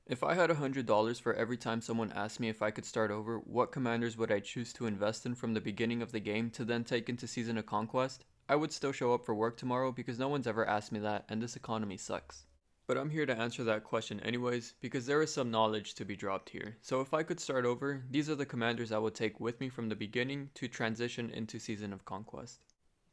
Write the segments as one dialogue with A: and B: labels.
A: If I had $100 for every time someone asked me if I could start over, what commanders would I choose to invest in from the beginning of the game to then take into Season of Conquest? I would still show up for work tomorrow because no one's ever asked me that and this economy sucks. But I'm here to answer that question anyways because there is some knowledge to be dropped here. So if I could start over, these are the commanders I would take with me from the beginning to transition into Season of Conquest.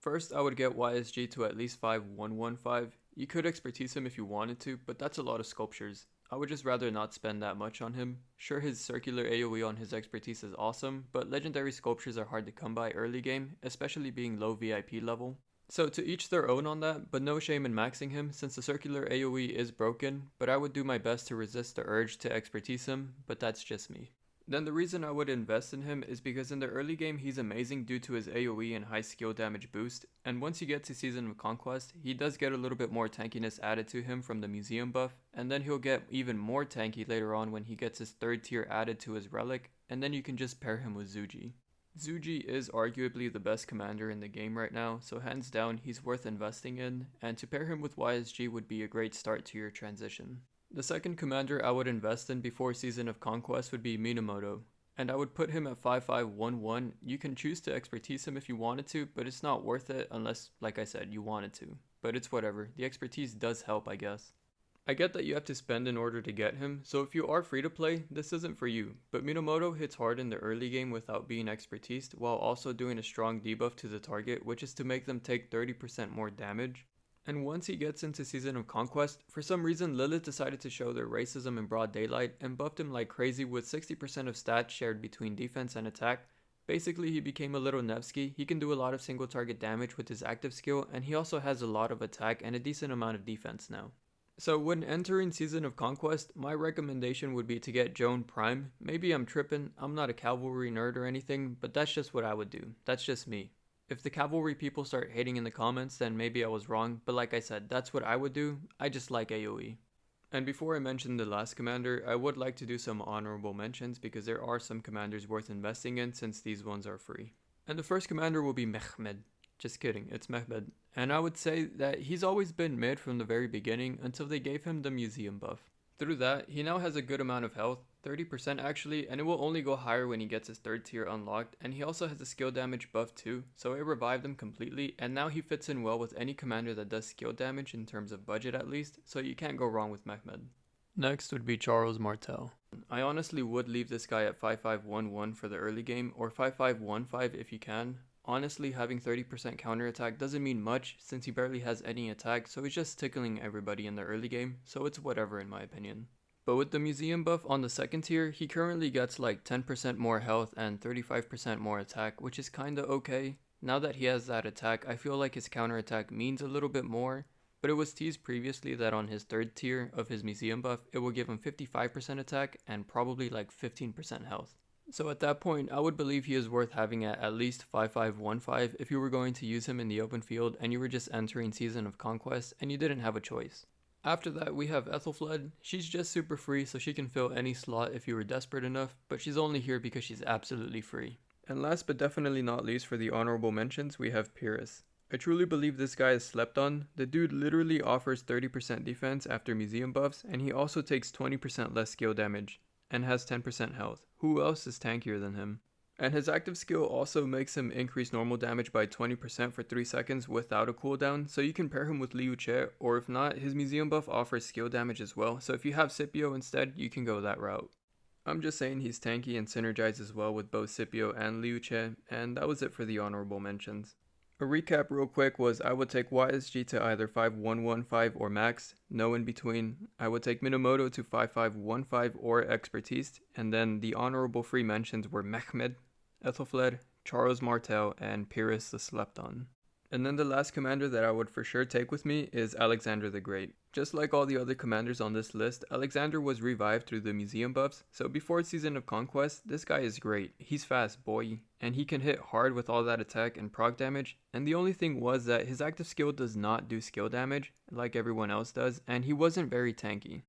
A: First, I would get YSG to at least 5115. You could expertise him if you wanted to, but that's a lot of sculptures. I would just rather not spend that much on him. Sure, his circular AoE on his expertise is awesome, but legendary sculptures are hard to come by early game, especially being low VIP level. So to each their own on that, but no shame in maxing him since the circular AoE is broken, but I would do my best to resist the urge to expertise him, but that's just me. Then the reason I would invest in him is because in the early game he's amazing due to his AoE and high skill damage boost, and once you get to Season of Conquest, he does get a little bit more tankiness added to him from the museum buff, and then he'll get even more tanky later on when he gets his third tier added to his relic, and then you can just pair him with Zuji. Zuji is arguably the best commander in the game right now, so hands down he's worth investing in, and to pair him with YSG would be a great start to your transition. The second commander I would invest in before Season of Conquest would be Minamoto, and I would put him at 5511. You can choose to expertise him if you wanted to, but it's not worth it unless, like I said, you wanted to. But it's whatever, the expertise does help, I guess. I get that you have to spend in order to get him, so if you are free to play, this isn't for you, but Minamoto hits hard in the early game without being expertised, while also doing a strong debuff to the target, which is to make them take 30% more damage. And once he gets into Season of Conquest, for some reason Lilith decided to show their racism in broad daylight and buffed him like crazy with 60% of stats shared between defense and attack. Basically he became a little Nevsky, he can do a lot of single target damage with his active skill, and he also has a lot of attack and a decent amount of defense now. So when entering Season of Conquest, my recommendation would be to get Joan Prime. Maybe I'm tripping, I'm not a cavalry nerd or anything, but that's just what I would do. That's just me. If the cavalry people start hating in the comments, then maybe I was wrong, but like I said, that's what I would do. I just like AoE. And before I mention the last commander, I would like to do some honorable mentions because there are some commanders worth investing in since these ones are free. And the first commander will be Mehmed. Just kidding, it's Mehmed. And I would say that he's always been mid from the very beginning until they gave him the museum buff. Through that, he now has a good amount of health, 30% actually, and it will only go higher when he gets his third tier unlocked, and he also has a skill damage buff too, so it revived him completely, and now he fits in well with any commander that does skill damage in terms of budget at least, so you can't go wrong with Mehmed. Next would be Charles Martel. I honestly would leave this guy at 5511 for the early game, or 5515 if you can. Honestly, having 30% counterattack doesn't mean much since he barely has any attack, so he's just tickling everybody in the early game, so it's whatever in my opinion. But with the museum buff on the second tier, he currently gets like 10% more health and 35% more attack, which is kinda okay. Now that he has that attack, I feel like his counterattack means a little bit more, but it was teased previously that on his third tier of his museum buff, it will give him 55% attack and probably like 15% health. So at that point, I would believe he is worth having at least 5515 if you were going to use him in the open field and you were just entering Season of Conquest and you didn't have a choice. After that, we have Ethelfled. She's just super free, so she can fill any slot if you were desperate enough, but she's only here because she's absolutely free. And last but definitely not least for the honorable mentions, we have Pyrrhus. I truly believe this guy is slept on. The dude literally offers 30% defense after museum buffs, and he also takes 20% less skill damage and has 10% health. Who else is tankier than him? And his active skill also makes him increase normal damage by 20% for 3 seconds without a cooldown, so you can pair him with Liu Che, or if not, his museum buff offers skill damage as well, so if you have Scipio instead, you can go that route. I'm just saying he's tanky and synergizes well with both Scipio and Liu Che, and that was it for the honorable mentions. A recap real quick was I would take YSG to either 5115 or max, no in between. I would take Minamoto to 5515 or expertise, and then the honorable free mentions were Mehmed, Ethelfled, Charles Martel, and Pyrrhus the Slept On. And then the last commander that I would for sure take with me is Alexander the Great. Just like all the other commanders on this list, Alexander was revived through the museum buffs, so before Season of Conquest, this guy is great. He's fast, boy, and he can hit hard with all that attack and proc damage, and the only thing was that his active skill does not do skill damage, like everyone else does, and he wasn't very tanky.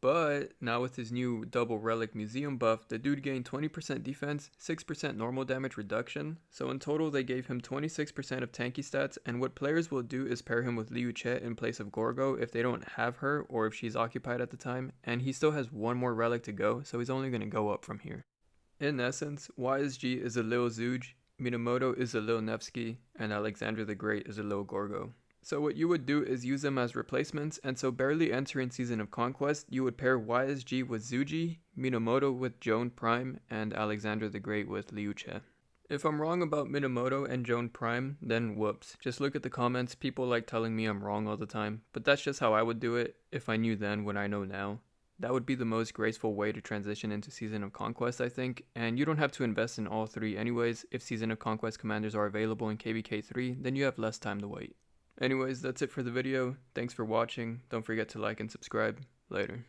A: But now with his new double relic museum buff, the dude gained 20% defense, 6% normal damage reduction, so in total they gave him 26% of tanky stats, and what players will do is pair him with Liu Che in place of Gorgo if they don't have her or if she's occupied at the time, and he still has one more relic to go, so he's only going to go up from here. In essence, YSG is a Lil Zuge, Minamoto is a Lil Nevsky, and Alexander the Great is a Lil Gorgo. So what you would do is use them as replacements, and so barely entering Season of Conquest, you would pair YSG with Zuji, Minamoto with Joan Prime, and Alexander the Great with Liu Che. If I'm wrong about Minamoto and Joan Prime, then whoops. Just look at the comments, people like telling me I'm wrong all the time, but that's just how I would do it if I knew then what I know now. That would be the most graceful way to transition into Season of Conquest, I think, and you don't have to invest in all three anyways. If Season of Conquest commanders are available in KVK 3, then you have less time to wait. Anyways, that's it for the video. Thanks for watching. Don't forget to like and subscribe. Later.